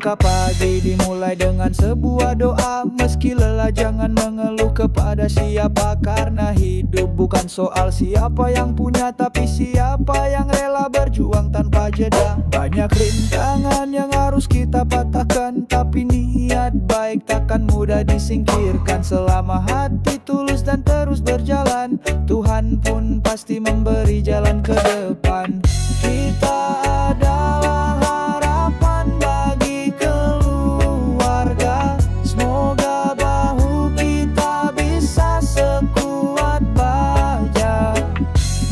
Langkah pagi dimulai dengan sebuah doa. Meski lelah jangan mengeluh kepada siapa, karena hidup bukan soal siapa yang punya, tapi siapa yang rela berjuang tanpa jeda. Banyak rintangan yang harus kita patahkan, tapi niat baik takkan mudah disingkirkan. Selama hati tulus dan terus berjalan, Tuhan pun pasti memberi jalan ke depan. Kita adalah harapan bagi keluarga. Semoga bahu kita bisa sekuat baja.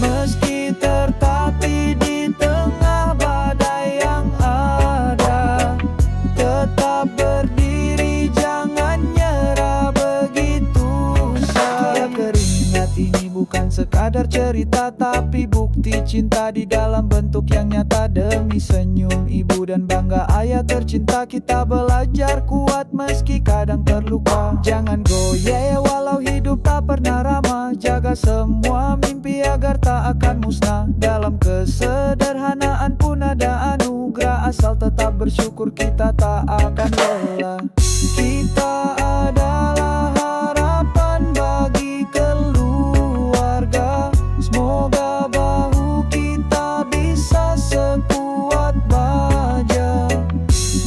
Meski tertatih di tengah badai yang ada, tetap berdiri, jangan nyerah begitu saja. Keringat ini bukan sekadar cerita, tapi bukti cinta di dalam bentuk yang nyata. Demi senyum ibu dan bangga ayah tercinta, kita belajar kuat meski kadang terluka. Jangan goyah walau hidup tak pernah ramah. Jaga semua mimpi agar tak akan musnah. Dalam kesederhanaan pun ada anugerah, asal tetap bersyukur kita tak akan lelah. Kita adalah harapan bagi keluarga. Semoga bahu kita bisa sekuat baja.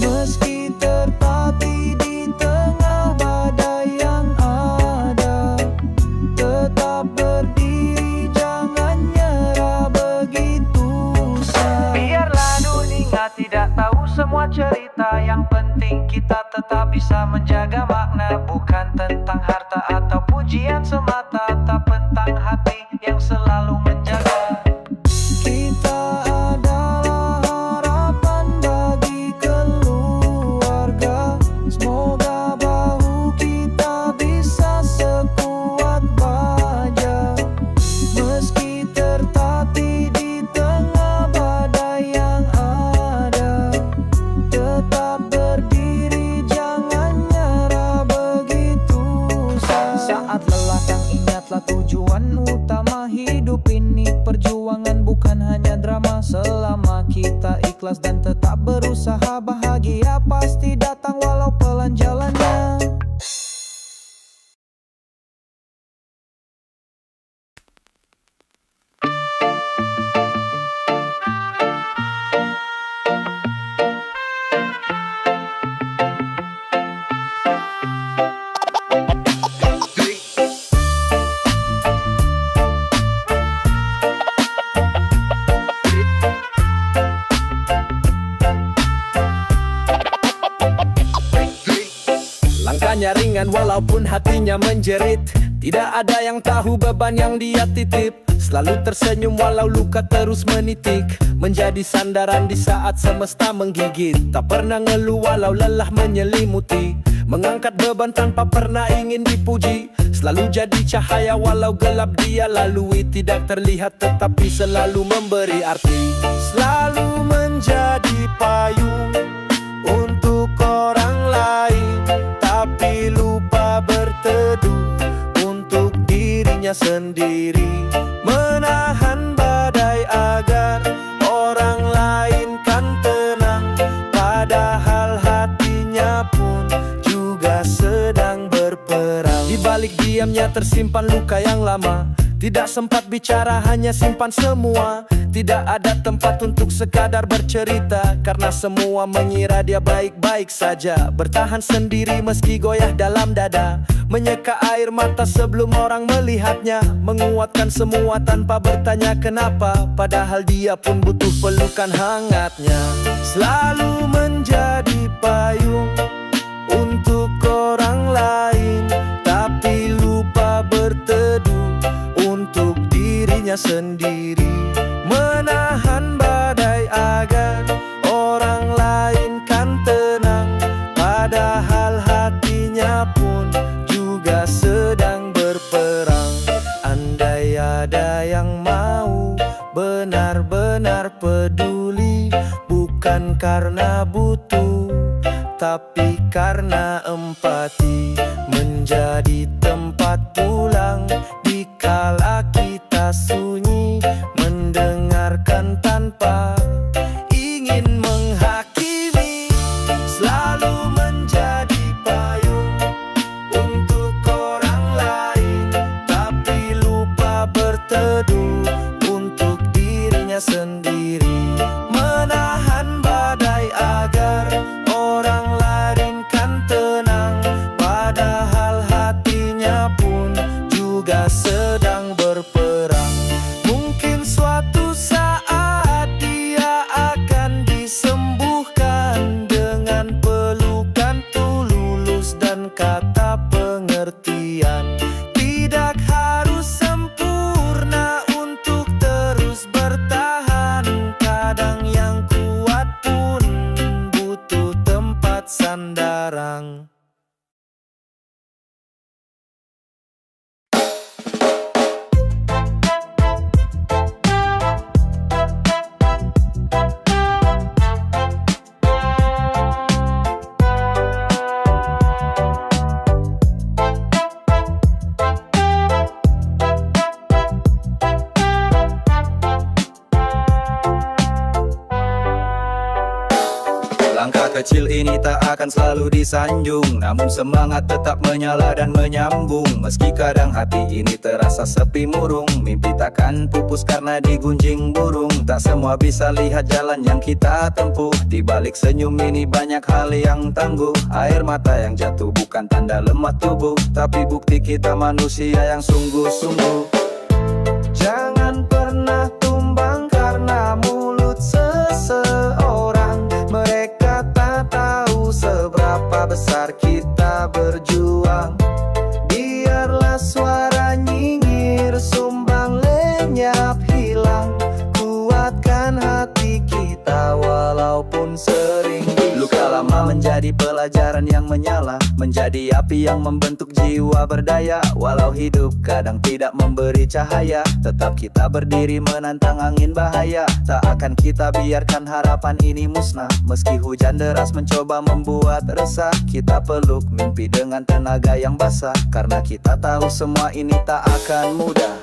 Meski tertatih di tengah badai yang ada, tetap berdiri, jangan nyerah begitu saja. Biarlah dunia tidak tahu semua cerita, yang penting kita tetap bisa menjaga makna. Bukan tentang harta atau pujian semata, tak tentang hati yang selalu menjaga. Kita adalah harapan bagi keluarga. Semoga bahu kita bisa sekuat baja. Meski tertatih di tengah badai yang ada, tetap berdiri, jangan nyerah begitu saja. Saat lelah yang ingatlah tujuan utama hidup ini. Perjuangan bukan hanya drama. Selama kita ikhlas dan tetap berusaha, bahagia pasti datang walau pelan jalannya. Langkahnya ringan walaupun hatinya menjerit. Tidak ada yang tahu beban yang dia titip. Selalu tersenyum walau luka terus menitik. Menjadi sandaran di saat semesta menggigit. Tak pernah ngeluh walau lelah menyelimuti. Mengangkat beban tanpa pernah ingin dipuji. Selalu jadi cahaya walau gelap dia lalui. Tidak terlihat tetapi selalu memberi arti. Selalu menjadi payung untuk orang lain, tapi lupa berteduh untuk dirinya sendiri. Menahan badai agar orang lain kan tenang, padahal hatinya pun juga sedang berperang. Di balik diamnya tersimpan luka yang lama. Tidak sempat bicara, hanya simpan semua. Tidak ada tempat untuk sekadar bercerita, karena semua mengira dia baik-baik saja. Bertahan sendiri meski goyah dalam dada. Menyeka air mata sebelum orang melihatnya. Menguatkan semua tanpa bertanya kenapa, padahal dia pun butuh pelukan hangatnya. Selalu menjadi payung untuk orang lain, tapi lupa berteduh untuk dirinya sendiri. Menahan badai agar orang lain kan tenang, padahal hatinya pun juga sedang berperang. Andai ada yang mau benar-benar peduli, bukan karena butuh, tapi karena empati. Menjadi tempat pulang dikala kita sunyi, mendengarkan tanpa ingin menghakimi. Selalu senang. Langkah kecil ini tak akan selalu disanjung, namun semangat tetap menyala dan menyambung. Meski kadang hati ini terasa sepi murung, mimpi takkan pupus karena digunjing burung. Tak semua bisa lihat jalan yang kita tempuh, di balik senyum ini banyak hal yang tangguh. Air mata yang jatuh bukan tanda lemah tubuh, tapi bukti kita manusia yang sungguh-sungguh. Jangan pernah tumbang karena mulut seseorang. Mereka tak tahu seberapa besar kita berjuang. Biarlah suara nyinyir sumbang lenyap hilang. Kuatkan hati kita walaupun sering luka lama menjadi pelajaran yang menyala, menjadi api yang membentuk jiwa berdaya. Walau hidup kadang tidak memberi cahaya, tetap kita berdiri menantang angin bahaya. Tak akan kita biarkan harapan ini musnah, meski hujan deras mencoba membuat resah. Kita peluk mimpi dengan tenaga yang basah, karena kita tahu semua ini tak akan mudah.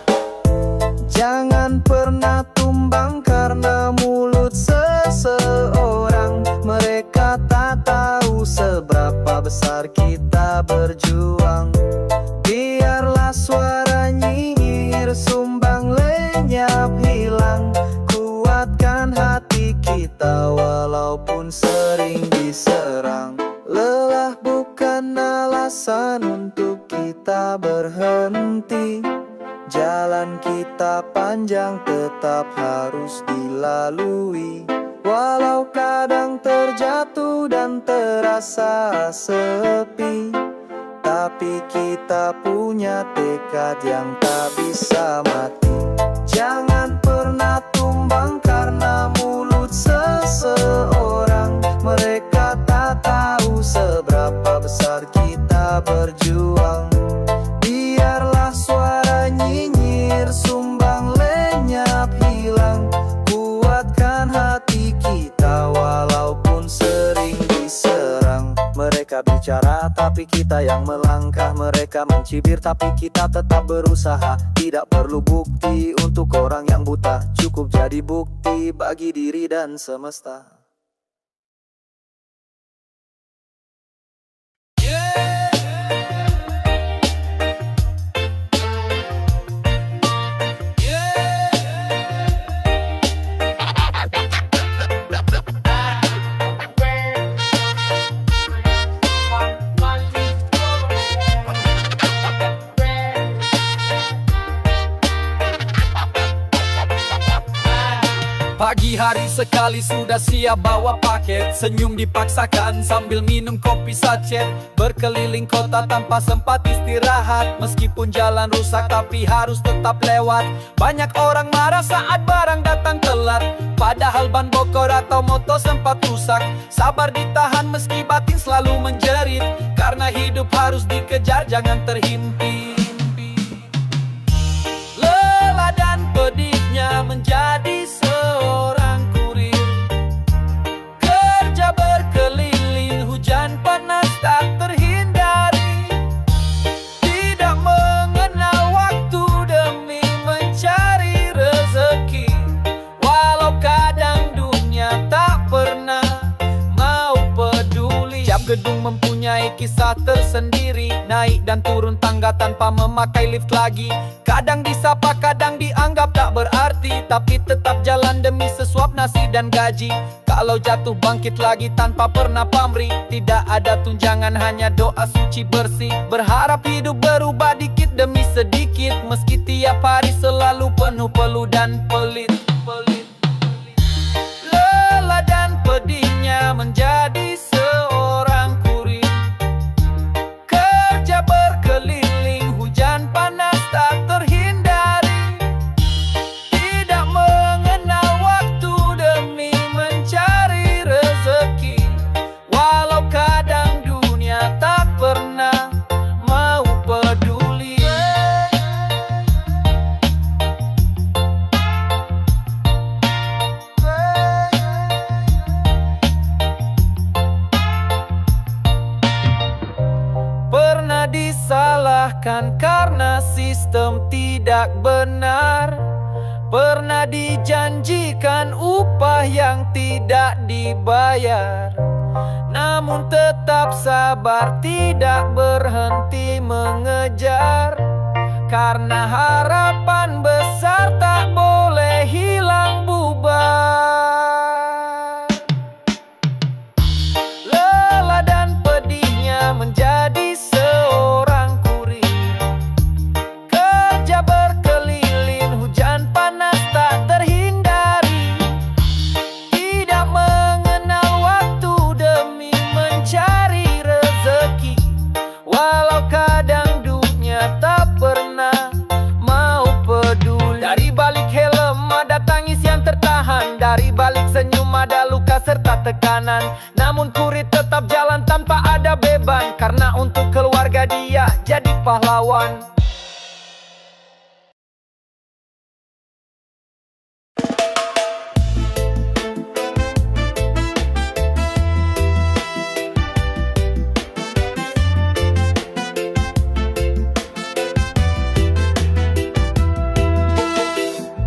Jangan pernah tumbang karena mulut seseorang. Mereka tak tahu seberapa besar kita berjuang. Biarlah suara nyinyir sumbang lenyap hilang. Kuatkan hati kita walaupun sering diserang. Lelah bukan alasan untuk kita berhenti. Jalan kita panjang tetap harus dilalui. Walau kadang terjatuh dan terasa sepi, tapi kita punya tekad yang tak bisa mati. Jangan pernah tumbang karena mulut seseorang. Mereka tak tahu seberapa besar kita berjuang. Biarlah suara nyinyir sumbang lenyap hilang. Kuatkan hati kita walaupun sering diserang. Mereka bicara tapi kita yang melangkah. Mereka mencibir tapi kita tetap berusaha. Tidak perlu bukti untuk orang yang buta, cukup jadi bukti bagi diri dan semesta. Pagi hari sekali sudah siap bawa paket, senyum dipaksakan sambil minum kopi sachet. Berkeliling kota tanpa sempat istirahat, meskipun jalan rusak tapi harus tetap lewat. Banyak orang marah saat barang datang telat, padahal ban bokor atau motor sempat rusak. Sabar ditahan meski batin selalu menjerit, karena hidup harus dikejar jangan terhimpit. Lelah dan pedihnya menjadi seorang kurir, kerja berkeliling, hujan panas tak terhindari. Tidak mengenal waktu demi mencari rezeki, walau kadang dunia tak pernah mau peduli. Tiap gedung mempunyai kisah tersendiri, naik dan turun tangga tanpa memakai lift lagi. Kadang disapa, kadang dianggap tak berarti, tapi tetap jalan demi sesuap nasi dan gaji. Kalau jatuh bangkit lagi tanpa pernah pamrih, tidak ada tunjangan hanya doa suci bersih. Berharap hidup berubah dikit demi sedikit, meski tiap hari selalu penuh peluh dan pelit. Lelah dan pedihnya menjadi seorang kurir, kerja berkeliling, hujan panas tak terhindari. Tidak mengenal waktu demi mencari rezeki, walau kadang dunia disalahkan karena sistem tidak benar. Pernah dijanjikan upah yang tidak dibayar, namun tetap sabar, tidak berhenti mengejar. Karena harapan besar tak boleh hilang bubar. Lelah dan pedihnya menjadi seorang kurir, kerja berkeliling, hujan panas tak terhindari, tidak mengenal waktu demi mencari rezeki. Walau kadang dunia tak pernah mau peduli. Dari balik helm ada tangis yang tertahan, dari balik senyum ada luka serta tekanan. Namun kurir tetap jalan tanpa ada beban, karena untuk keluarga dia jadi pahlawan.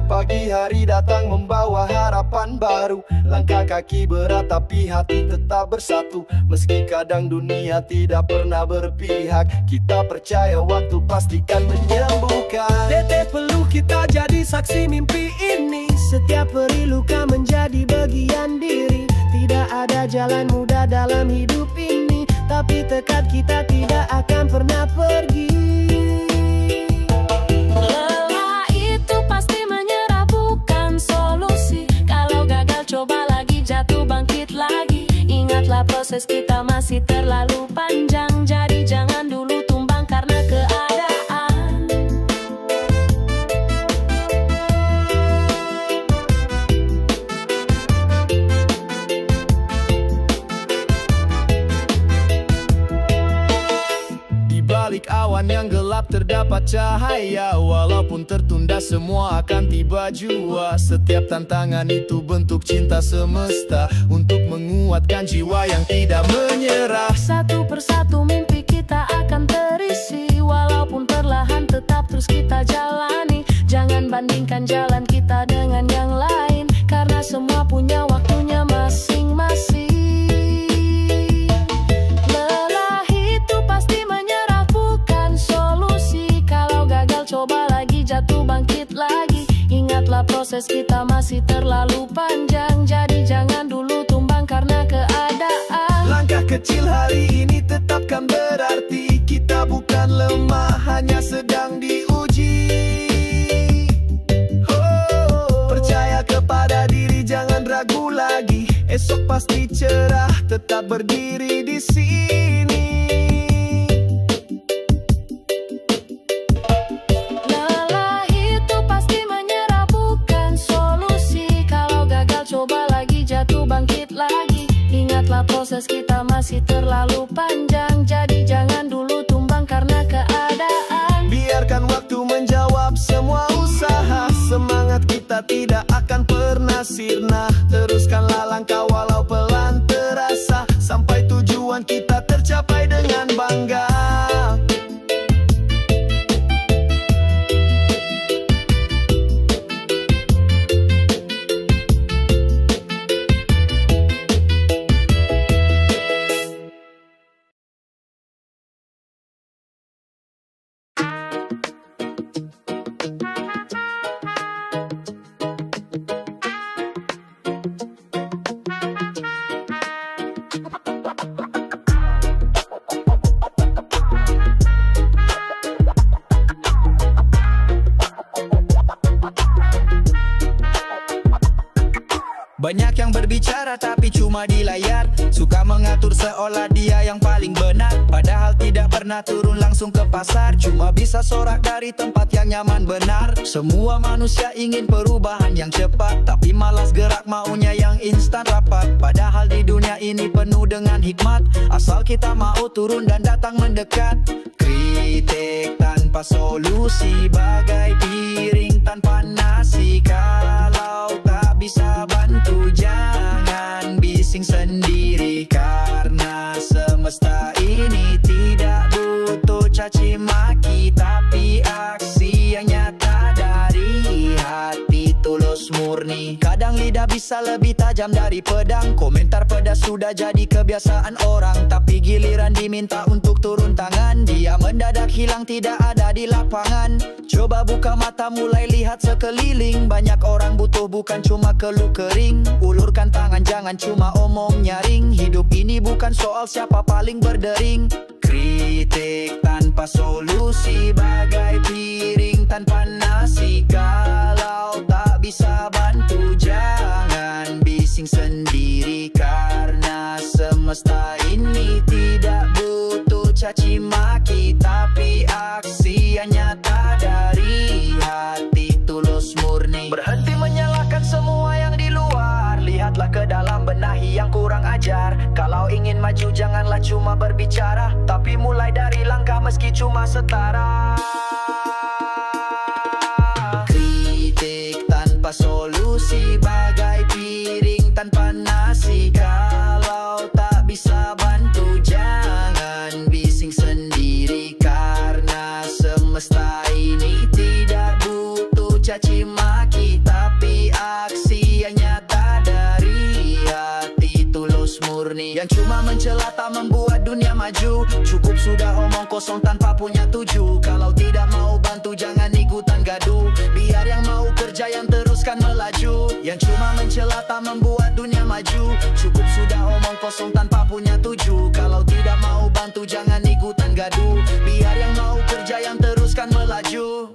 Pagi hari datang membawa harapan baru. Langkah kaki berat tapi hati tetap bersatu. Meski kadang dunia tidak pernah berpihak, kita percaya waktu pastikan menyembuhkan. Teteh peluk kita jadi saksi mimpi ini. Setiap peri luka menjadi bagian diri. Tidak ada jalan mudah dalam hidup ini, tapi tekad kita tidak akan pernah pergi. Lelah itu pasti menyerah bukan solusi. Kalau gagal coba lagi, jatuh bangkit lagi. Ingatlah proses kita masih terlalu panjang. Jadi jangan dulu tumbang karena keadaan. Di balik awan yang gelap terdapat cahaya. Walaupun tertunda semua akan tiba jua. Setiap tantangan itu bentuk cinta semesta untuk menguatkan jiwa yang tidak menyerah. Satu persatu mimpi kita akan terisi. Walaupun perlahan tetap terus kita jalani. Jangan bandingkan jalan kita dengan yang lain, karena semua punya waktunya masing-masing. Lelah itu pasti menyerah bukan solusi. Kalau gagal coba lagi, jatuh bangkit lagi. Ingatlah proses kita masih terlalu panjang. Jadi jangan dulu tumbang karena keadaan. Langkah kecil hari ini tetapkan berarti. Kita bukan lemah, hanya sedang diuji. Oh, percaya kepada diri, jangan ragu lagi. Esok pasti cerah, tetap berdiri di sini. Lelah itu pasti menyerah bukan solusi. Kalau gagal coba lagi, jatuh bangkit lagi. Ingatlah proses kita masih terlalu panjang. Jadi jangan dulu tumbang karena keadaan. Biarkan waktu menjawab semua usaha. Semangat kita tidak akan pernah sirna. Teruskanlah langkah walau pelan terasa, sampai tujuan kita tercapai dengan bangga. Banyak yang berbicara tapi cuma di layar, suka mengatur seolah dia yang paling benar. Padahal tidak pernah turun langsung ke pasar, cuma bisa sorak dari tempat yang nyaman benar. Semua manusia ingin perubahan yang cepat, tapi malas gerak maunya yang instan rapat. Padahal di dunia ini penuh dengan hikmat, asal kita mau turun dan datang mendekat. Kritik tanpa solusi bagai piring tanpa nasi. Kalau tak bisa bantu jangan bising sendiri, karena semesta ini tidak butuh caci maki. bisa lebih tajam dari pedang. Komentar pedas sudah jadi kebiasaan orang, tapi giliran diminta untuk turun tangan, dia mendadak hilang tidak ada di lapangan. Coba buka mata mulai lihat sekeliling, banyak orang butuh bukan cuma keluh kering. Ulurkan tangan jangan cuma omong nyaring, hidup ini bukan soal siapa paling berdering. Kritik tanpa solusi bagai piring tanpa nasi. Kalau tak bisa bantu jangan bising sendiri, karena semesta ini tidak butuh caci maki, tapi aksi yang nyata dari hati tulus murni. Berhenti menyalahkan semua yang di luar, lihatlah ke dalam, benahi yang kurang ajar. Kalau ingin maju janganlah cuma berbicara, tapi mulai dari langkah meski cuma setara. Kritik tanpa solusi bagai piring tanpa nasi. Kalau tak bisa bantu jangan bising sendiri, karena semesta ini tidak butuh caci maki, tapi aksi yang nyata dari hati tulus murni. Yang cuma mencela tak membuat dunia maju, cukup sudah omong kosong tanpa punya tuju. Kalau tidak mau bantu jangan ikutan gaduh, biar yang mau kerja yang teruskan melaju. Yang cuma mencela tak membuat dunia maju, cukup sudah omong kosong tanpa punya tuju. Kalau tidak mau bantu jangan ikutan gaduh, biar yang mau kerja yang teruskan melaju.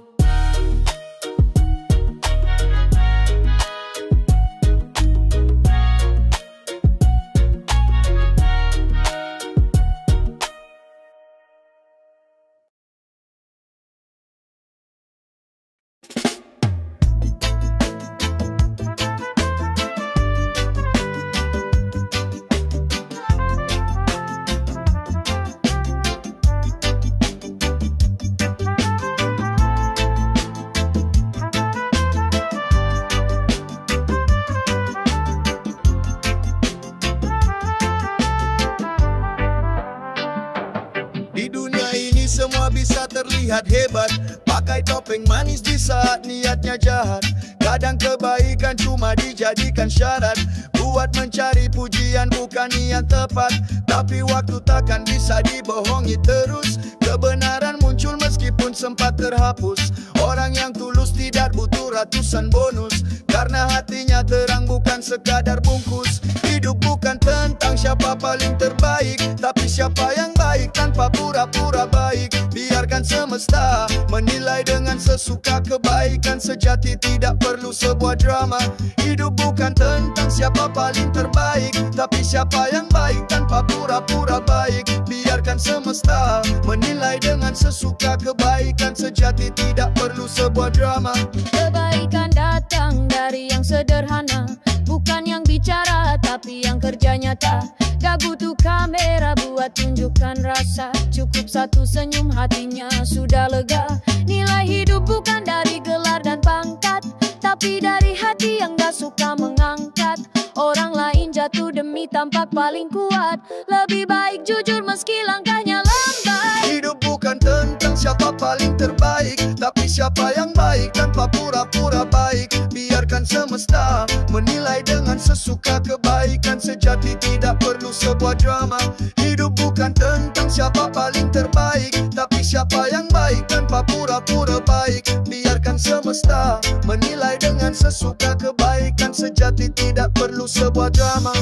Semua bisa terlihat hebat, pakai topeng manis di saat niatnya jahat. Kadang kebaikan cuma dijadikan syarat, buat mencari pujian bukan niat tepat. Tapi waktu takkan bisa dibohongi terus, kebenaran muncul meskipun sempat terhapus. Orang yang tulus tidak butuh ratusan bonus, karena hatinya terang bukan sekadar bungkus. Hidup bukan tentang siapa paling terbaik, tapi siapa yang baik tanpa pura-pura baik. Biarkan semesta menilai dengan sesuka, kebaikan sejati tidak perlu sebuah drama. Hidup bukan tentang siapa paling terbaik, tapi siapa yang baik tanpa pura-pura baik. Biarkan semesta menilai dengan sesuka, kebaikan sejati tidak perlu sebuah drama. Kebaikan datang dari yang sederhana, bukan yang bicara tapi yang kerja nyata. Gak butuh kamera buat tunjukkan rasa, cukup satu senyum hatinya sudah lega. Nilai hidup bukan dari gelar dan pangkat, tapi dari hati yang gak suka mengangkat orang lain jatuh demi tampak paling kuat. Lebih baik jujur meski langkahnya lambat. Hidup bukan tentang siapa paling terbaik, tapi siapa yang baik tanpa pura-pura baik. Biarkan semesta menilai dengan sesuka, kebaikan sejati tidak perlu sebuah drama. Hidup bukan tentang siapa paling terbaik, tapi siapa yang baik tanpa pura-pura baik. Biarkan semesta menilai dengan sesuka, kebaikan sejati tidak perlu sebuah drama.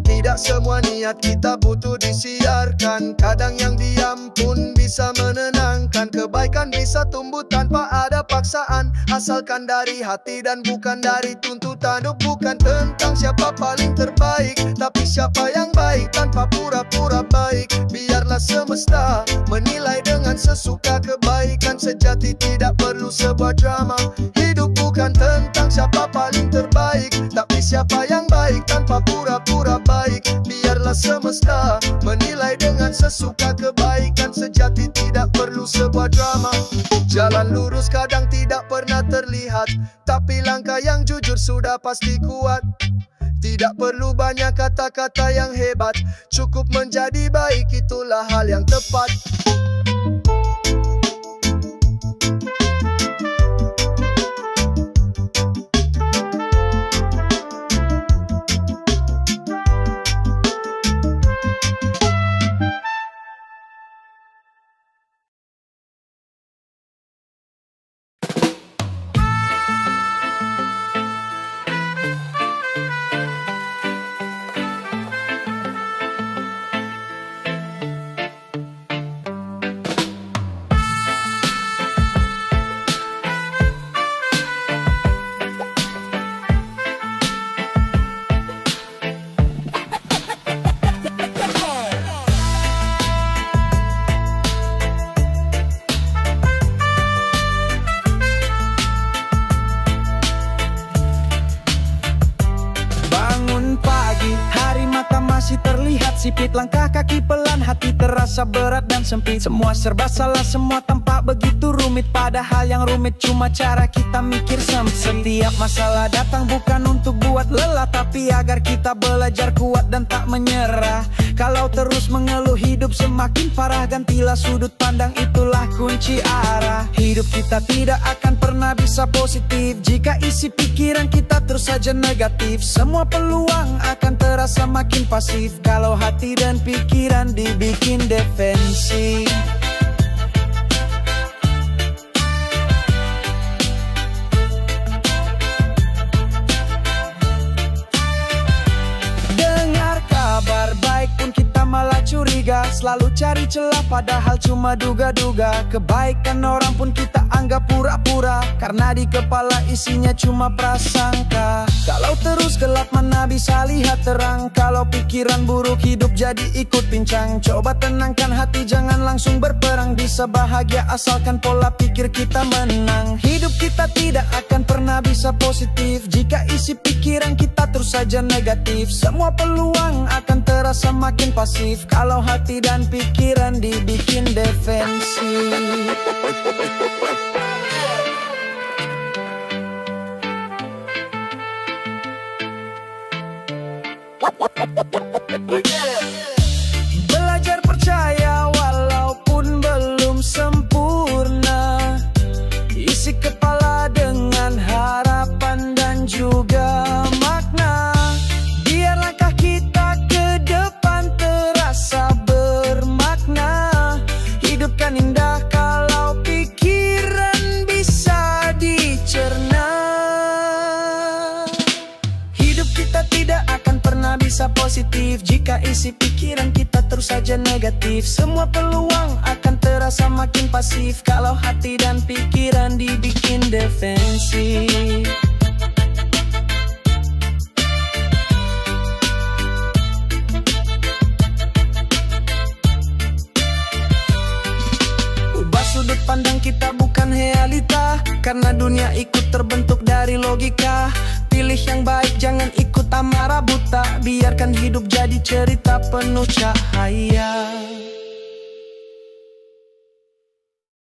Tidak semua niat kita butuh disiarkan, kadang yang diam pun bisa menenangkan. Kebaikan bisa tumbuh tanpa ada paksaan, asalkan dari hati dan bukan dari tuntutan. Hidup bukan tentang siapa paling terbaik, tapi siapa yang baik tanpa pura-pura baik. Biarlah semesta menilai dengan sesuka, kebaikan sejati tidak perlu sebuah drama. Hidup bukan tentang siapa paling terbaik, tapi siapa yang baik tanpa pura-pura baik. Biarlah semesta menilai dengan sesuka, kebaikan sejati tidak perlu sebuah drama. Jalan lurus kadang tidak pernah terlihat, tapi langkah yang jujur sudah pasti kuat. Tidak perlu banyak kata-kata yang hebat, cukup menjadi baik itulah hal yang tepat. sedikit. Langkah kaki pelan, hati terasa berat dan sempit. Semua serba salah, semua tampak begitu rumit. Padahal yang rumit cuma cara kita mikir sempit. Setiap masalah datang bukan untuk buat lelah, tapi agar kita belajar kuat dan tak menyerah. Kalau terus mengeluh hidup semakin parah, gantilah sudut pandang, itulah kunci arah. Hidup kita tidak akan pernah bisa positif jika isi pikiran kita terus saja negatif. Semua peluang akan terasa makin pasif kalau hati dan pikiran dibikin defensif. Dengar kabar baik pun kita malah curiga, selalu cari celah padahal cuma duga-duga. Kebaikan orang pun kita anggap pura-pura, karena di kepala isinya cuma prasangka. Kalau terus gelap mana bisa lihat terang, kalau pikiran buruk hidup jadi ikut pincang. Coba tenangkan hati, jangan langsung berperang, bisa bahagia asalkan pola pikir kita menang. Hidup kita tidak akan pernah bisa positif jika isi pikiran kita terus saja negatif. Semua peluang akan terasa makin pasif kalau hati dan pikiran dibikin defensif. Belajar percaya walaupun belum sempurna, isi kepala dengan harapan dan juga makna. Biar langkah kita ke depan terasa bermakna. Hidup kan indah kalau pikiran bisa dicerna. Hidup kita tidak akan pernah bisa positif jika isi pikiran kita terus saja negatif. Semua peluang akan terasa makin pasif kalau hati dan pikiran dibikin defensif. Ubah sudut pandang kita bukan realita, karena dunia ikut terbentuk dari logika. Pilih yang baik, jangan ikut amarah buta. Biarkan hidup jadi cerita penuh cahaya.